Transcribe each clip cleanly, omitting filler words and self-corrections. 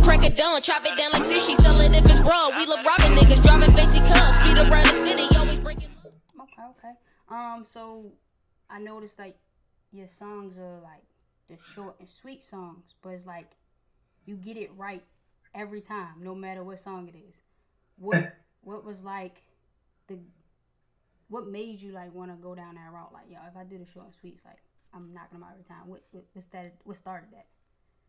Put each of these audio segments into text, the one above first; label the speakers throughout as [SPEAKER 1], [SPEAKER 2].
[SPEAKER 1] crack it down, chop it down like sushi, sell it if it's raw. We love robbing niggas, driving fancy cars, speed around the city, always breaking.
[SPEAKER 2] Okay. So I noticed like your songs are like the short and sweet songs, but it's like you get it right every time, no matter what song it is. What was like the what made you like want to go down that route? Like, yo, if I do the short and sweet, it's like I'm knocking them out every time. What started that?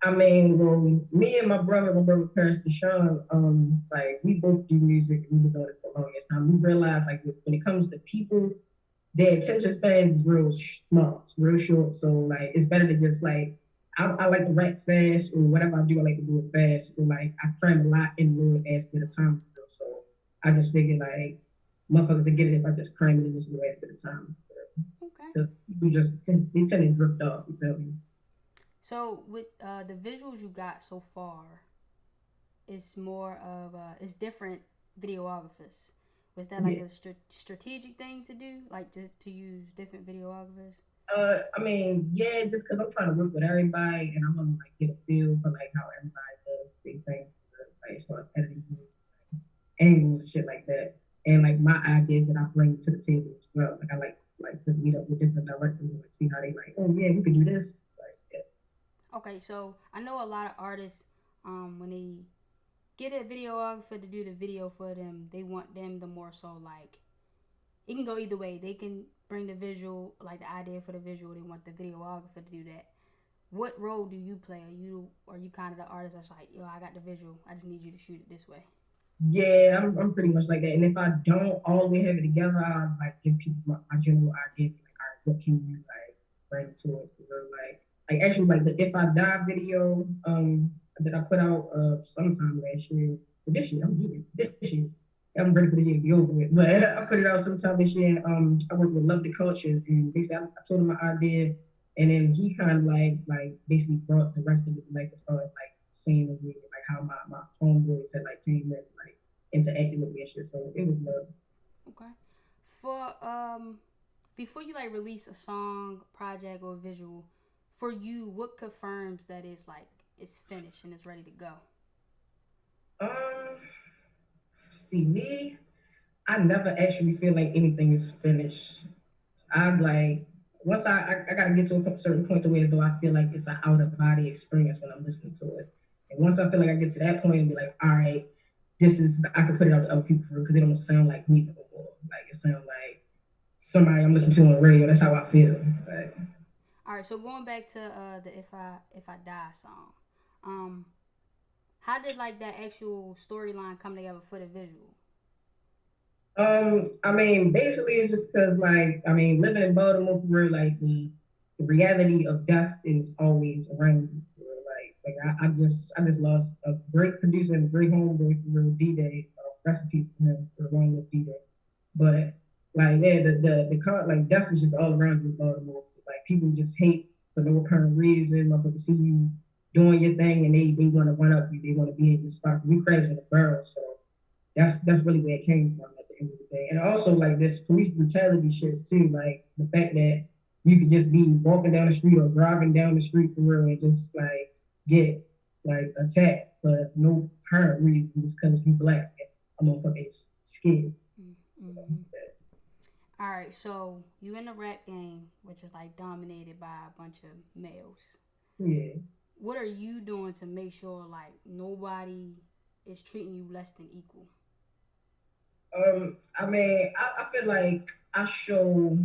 [SPEAKER 3] I mean, well, me and my brother Pastor Sean, like we both do music and we've been doing it for the longest time. We realized like when it comes to people, their attention spans is real small, it's real short. So like it's better to just like I like to rap fast or whatever I do, I like to do it fast. So like I cram a lot in a little ass bit of time. So I just figured like motherfuckers would get it if I just cram it in this little ass bit of time.
[SPEAKER 2] Okay.
[SPEAKER 3] So we just they tend to drift off, you feel me?
[SPEAKER 2] So with the visuals you got so far, it's more of it's different videographers. Was that like a strategic thing to do, like to use different videographers?
[SPEAKER 3] I mean, yeah, just because I'm trying to work with everybody and I want to like get a feel for like how everybody does their thing, like as far as editing angles and shit like that, and like my ideas that I bring to the table as well. Like I like to meet up with different directors and like see how they like. Oh yeah, we could do this. Like yeah.
[SPEAKER 2] Okay, so I know a lot of artists, when they get a videographer to do the video for them, they want them to more so like it can go either way. They can bring the visual, like the idea for the visual. They want the videographer to do that. What role do you play? Are you kind of the artist that's like, yo, I got the visual. I just need you to shoot it this way.
[SPEAKER 3] Yeah, I'm pretty much like that. And if I don't all the way have it together, I'll like give people my general idea. Like, all right, what can you like bring to it? Like actually like the If I Die video that I put out sometime last year. This year, this year. I'm ready for this year to be over with. But I put it out sometime this year. I worked with Love the Culture, and basically I told him my idea, and then he kind of like basically brought the rest of it, like as far as like seeing the video, like how my homeboys had like came in like interacting with me and shit. So it was love.
[SPEAKER 2] Okay. For before you like release a song, project, or visual, for you, what confirms that it's finished and it's ready to go?
[SPEAKER 3] See me, I never actually feel like anything is finished. I'm like, once I gotta get to a certain point to where as though I feel like it's an out of body experience when I'm listening to it. And once I feel like I get to that point and be like, all right, this is I can put it out to other people because it don't sound like me no more. Like it sounds like somebody I'm listening to on the radio. That's how I feel. Right?
[SPEAKER 2] All right, so going back to the If I Die song, how did like that actual storyline come together for the visual?
[SPEAKER 3] I mean, basically, it's just because, like, I mean, living in Baltimore, for real, like, the reality of death is always around you. For real. Like I just lost a great producer and a great homeboy for real, D-Day. Recipes for him for a long live D-Day. But like, yeah, like death is just all around you in Baltimore. Like people just hate for no apparent reason. Motherfuckers see you doing your thing and they want to one up you. They want to be in your spot. We crabs in the barrel, so that's really where it came from at the end of the day. And also like this police brutality shit too, like the fact that you could just be walking down the street or driving down the street for real and just like get like attacked for no apparent reason just because you black. I'm motherfucking scared.
[SPEAKER 2] Mm-hmm. So, all right, so you in the rap game, which is like dominated by a bunch of males.
[SPEAKER 3] Yeah.
[SPEAKER 2] What are you doing to make sure like nobody is treating you less than equal?
[SPEAKER 3] I mean, I feel like I show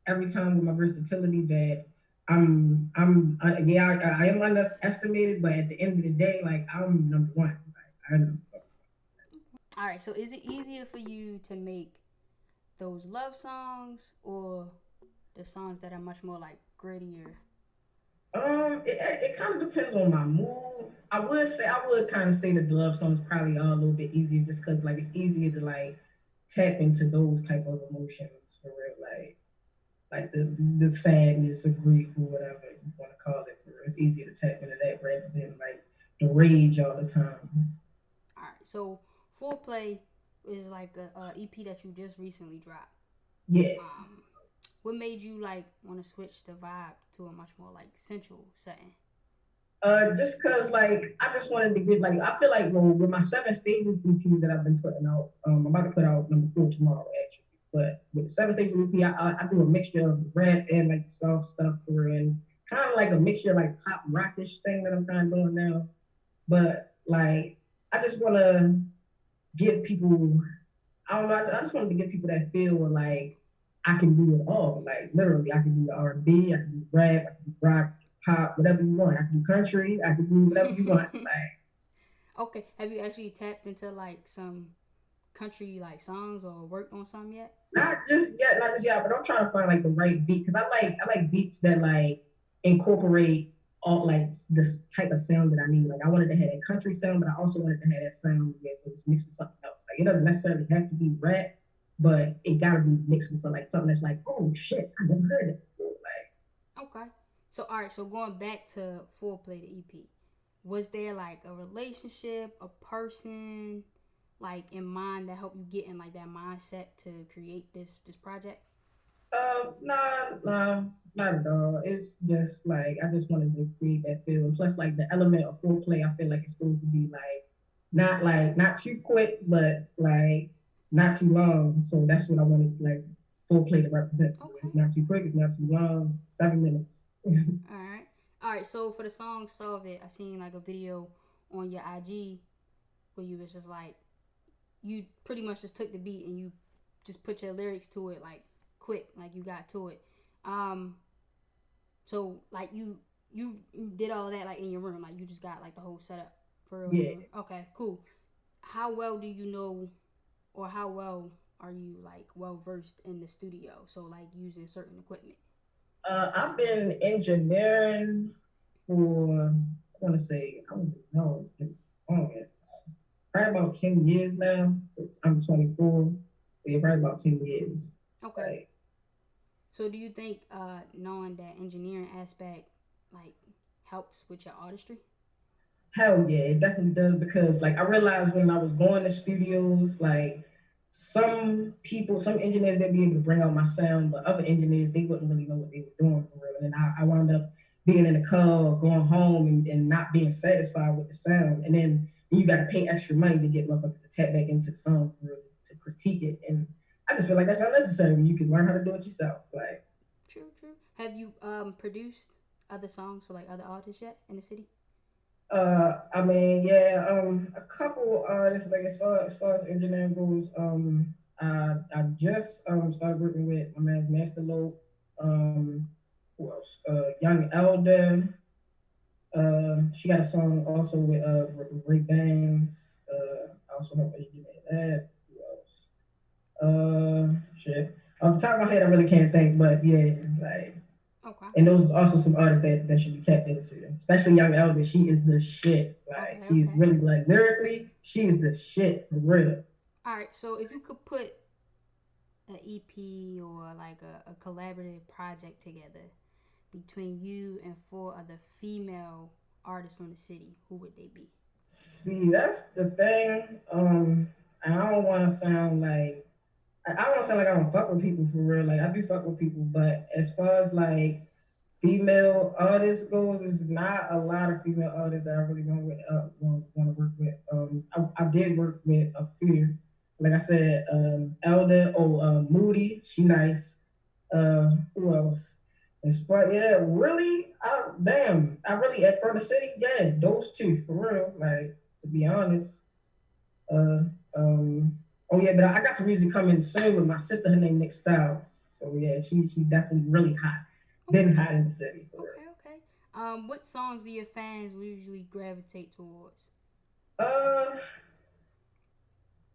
[SPEAKER 3] every time with my versatility that I am underestimated, but at the end of the day, like I'm number one. Like, I'm
[SPEAKER 2] All right, so is it easier for you to make those love songs or the songs that are much more like grittier?
[SPEAKER 3] It kind of depends on my mood. I would kind of say that the love songs probably are a little bit easier just because like it's easier to like tap into those type of emotions for real, like the sadness or grief or whatever you want to call it. For real. It's easier to tap into that rather than like the rage all the time.
[SPEAKER 2] All right, so Foreplay is like a EP that you just recently dropped.
[SPEAKER 3] Yeah.
[SPEAKER 2] What made you like want to switch the vibe to a much more like sensual setting?
[SPEAKER 3] Just cause like I just wanted to get like I feel like well, with my 7 stages EPs that I've been putting out, I'm about to put out number 4 tomorrow actually. But with the 7 stages EP, I do a mixture of rap and like soft stuff for and kind of like a mixture of like pop rockish thing that I'm kind of doing now. But like I just want to give people, I don't know, I just wanted to give people that feel where like I can do it all. Like literally, I can do R&B, I can do rap, I can do rock, pop, whatever you want. I can do country, I can do whatever you want. Like
[SPEAKER 2] Okay, have you actually tapped into like some country like songs or worked on some yet?
[SPEAKER 3] not just yet, but I'm trying to find like the right beat because I like beats that like incorporate all like this type of sound that I need. Like I wanted to have that country sound, but I also wanted to have that sound where it was mixed with something else. Like it doesn't necessarily have to be rap, but it gotta be mixed with something that's like, oh shit, I never heard it before. Like
[SPEAKER 2] Okay. So all right, so going back to Foreplay the EP, was there like a relationship, a person like in mind that helped you get in like that mindset to create this project?
[SPEAKER 3] Not at all. It's just like I just wanted to create that feel. And plus, like the element of foreplay, I feel like it's supposed to be like not too quick, but like not too long. So that's what I wanted like foreplay to represent.
[SPEAKER 2] Okay.
[SPEAKER 3] It's not too quick. It's not too long. 7 minutes.
[SPEAKER 2] All right. All right. So for the song "Solve It," I seen like a video on your IG where you was just like you pretty much just took the beat and you just put your lyrics to it like quick, like you got to it. Um, so like you did all of that like in your room, like you just got like the whole setup for real in your
[SPEAKER 3] Yeah.
[SPEAKER 2] room. Okay, cool. How well do you know, or how well are you like well versed in the studio? So like using certain equipment.
[SPEAKER 3] I've been engineering for I want to say I don't know. It's been long as probably about 10 years now. I'm 24, so yeah, probably about 10 years.
[SPEAKER 2] Okay.
[SPEAKER 3] Like
[SPEAKER 2] So do you think knowing that engineering aspect like helps with your artistry?
[SPEAKER 3] hell yeah, it definitely does because like I realized when I was going to studios, like some people, some engineers they'd be able to bring out my sound, but other engineers they wouldn't really know what they were doing for real. And I wound up being in the car or going home and not being satisfied with the sound. And then you got to pay extra money to get motherfuckers to tap back into the song for real, to critique it. And I just feel like that's unnecessary when you can learn how to do it yourself. Like
[SPEAKER 2] True, true. Have you produced other songs for like other artists yet in the city?
[SPEAKER 3] I mean, yeah, a couple artists like as far as engineering goes, I just started working with my man's Master Lope, who else? Young Elder. She got a song also with Ray Bangs. I also helped engineer that. Who else? Shit. Off the top of my head, I really can't think, but yeah, like
[SPEAKER 2] Okay.
[SPEAKER 3] and those are also some artists that should be tapped into, especially Young Elder. She is the shit. Like
[SPEAKER 2] Okay,
[SPEAKER 3] she's
[SPEAKER 2] okay.
[SPEAKER 3] really like lyrically, she is the shit for real.
[SPEAKER 2] All right. So if you could put an EP or like a collaborative project together between you and four other female artists from the city, who would they be?
[SPEAKER 3] See, that's the thing. I don't want to sound like I don't want to sound like I don't fuck with people for real. Like I do fuck with people, but as far as like female artists goes, there's not a lot of female artists that I really want to work with. I did work with a few. Like I said, Elder, Moody, she nice. Who else? As far yeah, really, I really at from the city, yeah, those two for real. Like to be honest, uh, oh yeah, but I got some music coming soon with my sister. Her name Nick Styles. So yeah, she definitely really hot.
[SPEAKER 2] Okay.
[SPEAKER 3] Been hot in the city for real.
[SPEAKER 2] Okay. Okay. What songs do your fans usually gravitate towards?
[SPEAKER 3] Uh,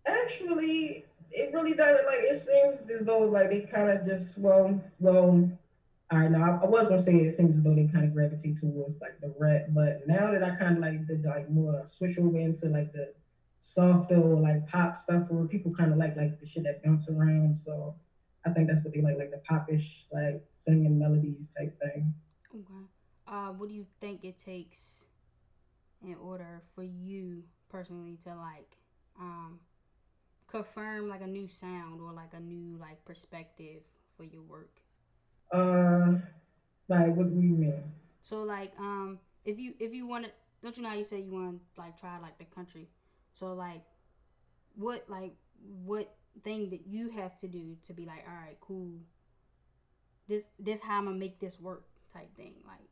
[SPEAKER 3] actually, it really does. Like it seems as though like they kind of just well. All right, now I was gonna say it seems as though they kind of gravitate towards like the rap, but now that I kind of like did like more switch over into like the softer or like pop stuff, where people kind of like the shit that bounce around. So I think that's what they like the popish like singing melodies type thing.
[SPEAKER 2] Okay. What do you think it takes in order for you personally to like um confirm like a new sound or like a new like perspective for your work?
[SPEAKER 3] Uh, like what do you mean?
[SPEAKER 2] So like if you want to, don't you know how you say you want to like try like the country? So like what thing that you have to do to be like, all right, cool. This how I'm gonna make this work type thing. Like,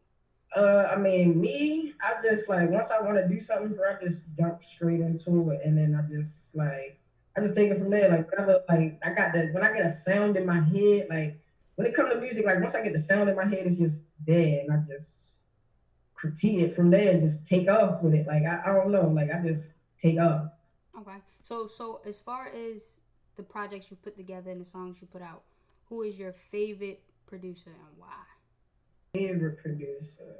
[SPEAKER 3] I mean, me, I just like once I want to do something for, I just jump straight into it, and then I just take it from there. Like whenever, like I got that when I get a sound in my head, like when it comes to music, like once I get the sound in my head, it's just there, and I just critique it from there and just take off with it. Like I don't know, like I just take off.
[SPEAKER 2] okay. So as far as the projects you put together and the songs you put out, who is your favorite producer and why?
[SPEAKER 3] Favorite producer,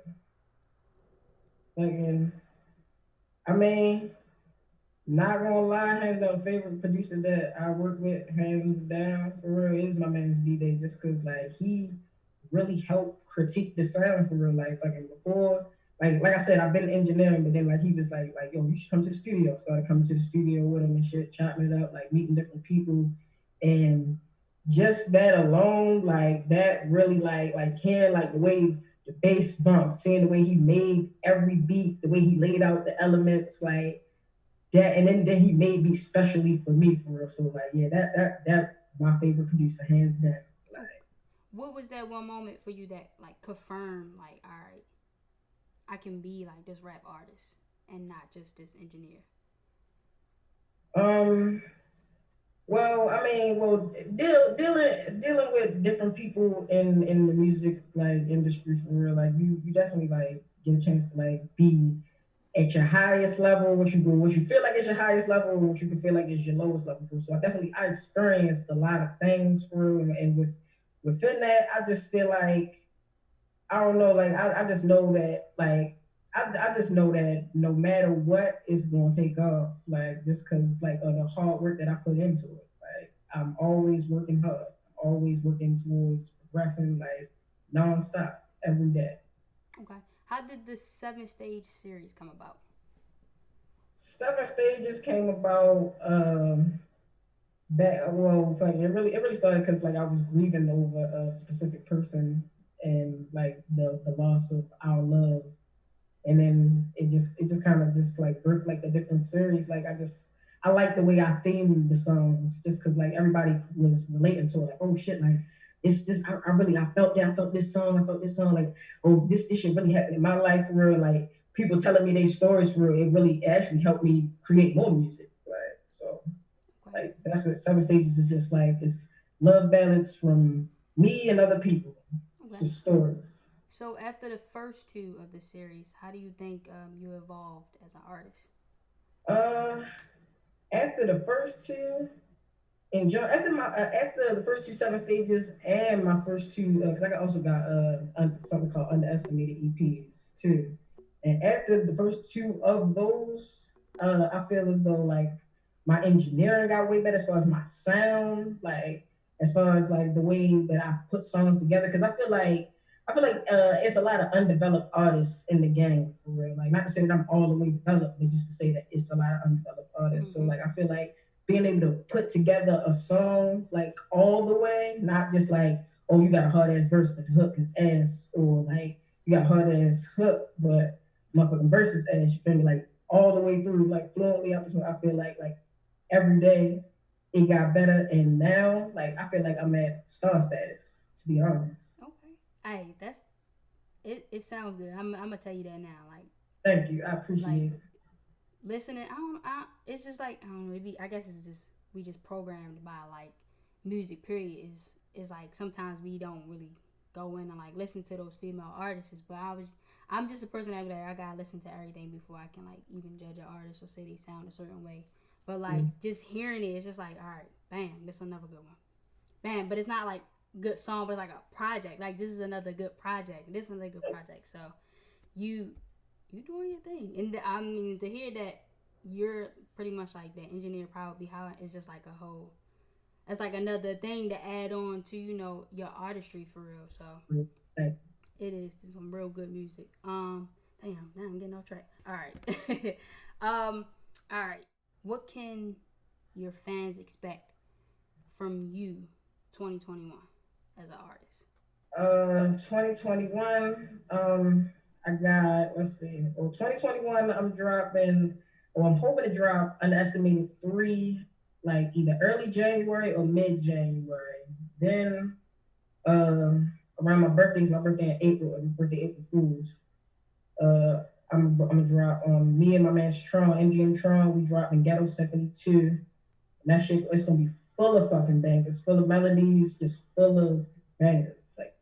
[SPEAKER 3] like, I mean, not gonna lie, hands down, favorite producer that I work with, hands down, for real, is my man's D-Day, just cause like he really helped critique the sound for real. Like fucking before, like I said, I've been engineering, but then like he was like, yo, you should come to the studio. Started coming to the studio with him and shit, chopping it up, like meeting different people, and just that alone, like that really like hearing like the way the bass bump, seeing the way he made every beat, the way he laid out the elements, like that, and then he made me specially for me for real. So like yeah, that my favorite producer hands down. Like
[SPEAKER 2] What was that one moment for you that like confirmed like, all right, I can be like this rap artist and not just this engineer?
[SPEAKER 3] um well, I mean, dealing with different people in the music like industry for real, like you definitely like get a chance to like be at your highest level, what you feel like is your highest level, and what you can feel like is your lowest level for. So I experienced a lot of things for real, and within that, I just feel like I don't know, like I just know that I just know that no matter what, it's gonna take off. Like just cause like of the hard work that I put into it. Like I'm always working hard. I'm always working towards progressing like nonstop every day.
[SPEAKER 2] Okay. How did the 7 stage series come about?
[SPEAKER 3] Seven stages came about back well funny. It really started because like I was grieving over a specific person and like the loss of our love, and then it just kind of just like birthed like the different series. Like I like the way I themed the songs just because like everybody was relating to it. Like oh shit, like it's this I really I felt this song, like oh this shit really happened in my life for real. Like people telling me their stories for real. It really actually helped me create more music. Right, so
[SPEAKER 2] Okay.
[SPEAKER 3] like that's what Seven Stages is just like. It's love ballads from me and other people. It's
[SPEAKER 2] Okay.
[SPEAKER 3] just stories.
[SPEAKER 2] So after the first two of the series, how do you think you evolved as an artist?
[SPEAKER 3] Uh, after the first two, after the first two seven stages and my first two, because I also got something called underestimated EPs too. And after the first two of those, I feel as though like my engineering got way better as far as my sound, like as far as like the way that I put songs together. Because I feel like it's a lot of undeveloped artists in the game for real. Like not to say that I'm all the way developed, but just to say that it's a lot of undeveloped artists. So
[SPEAKER 2] Mm-hmm.
[SPEAKER 3] like I feel like being able to put together a song like all the way, not just like oh you got a hard ass verse but the hook is ass, or like you got a hard ass hook but motherfucking verse is ass. You feel me? Like all the way through, like fluently. I feel like every day it got better, and now like I feel like I'm at star status. To be honest.
[SPEAKER 2] Okay. Hey, that's it. It sounds good. I'm gonna tell you that now.
[SPEAKER 3] Thank you. I
[SPEAKER 2] Like
[SPEAKER 3] appreciate it.
[SPEAKER 2] listening. I don't. It's just like I don't know. Maybe I guess it's just we just programmed by like music. Period. Is like sometimes we don't really go in and like listen to those female artists. But I'm just a person that be like I gotta listen to everything before I can like even judge an artist or say they sound a certain way. But like just hearing it, it's just like all right, bam, this is another good one. Bam, but it's not like good song, but it's like a project. Like this is another good project. This is another good project. So you you doing your thing, and I mean to hear that you're pretty much like the engineer probably behind it's just like a whole. It's like another thing to add on to your artistry for real. So
[SPEAKER 3] Thank
[SPEAKER 2] it is some real good music. Damn, now I'm getting off track. All right, all right. What can your fans expect from you, 2021, as an artist?
[SPEAKER 3] 2021. I got, let's see, well, 2021, I'm dropping, or I'm hoping to drop an estimated three, like either early January or mid January. Then, around my birthday, my birthday in April, and my birthday April Fools. Uh, I'm gonna drop me and my man Tron, MGM Tron. We dropping Ghetto 72. And that shit, it's gonna be full of fucking bangers, full of melodies, just full of bangers. Like,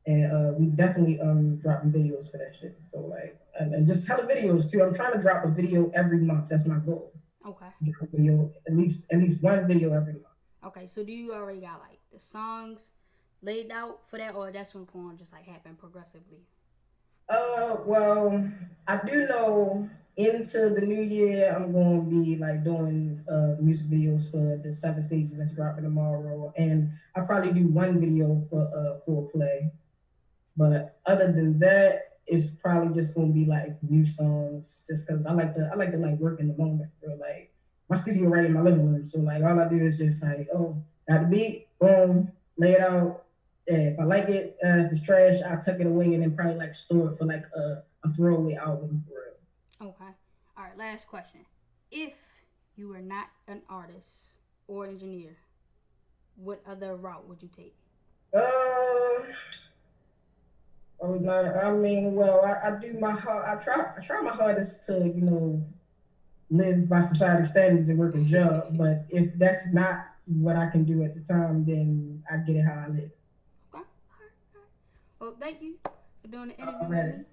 [SPEAKER 3] and we definitely dropping videos for that shit. So like, and just hella videos too. I'm trying to drop a video every month. That's my goal.
[SPEAKER 2] Okay.
[SPEAKER 3] Drop a video, at least one video every month.
[SPEAKER 2] Okay, so do you already got like the songs laid out for that, or that's going to just like happen progressively?
[SPEAKER 3] Well, I do know into the new year I'm going to be like doing music videos for the 7 stages that's dropping tomorrow, and I'll probably do one video for foreplay. But other than that, it's probably just gonna be like new songs, just because I like to like work in the moment. Bro. Like my studio right in my living room, so like all I do is just like, oh, got the beat, boom, lay it out. Yeah, if I like it, if it's trash, I'll tuck it away and then probably like store it for like a throwaway album for real.
[SPEAKER 2] Okay. All right, last question. If you were not an artist or engineer, what other route would you take?
[SPEAKER 3] Uh, oh, not, I mean, well, I do my hard. I try my hardest to live by society standards and work a job. But if that's not what I can do at the time, then I get it how I live.
[SPEAKER 2] Okay. All right. Well, thank you for doing the interview with
[SPEAKER 3] Alright.
[SPEAKER 2] me.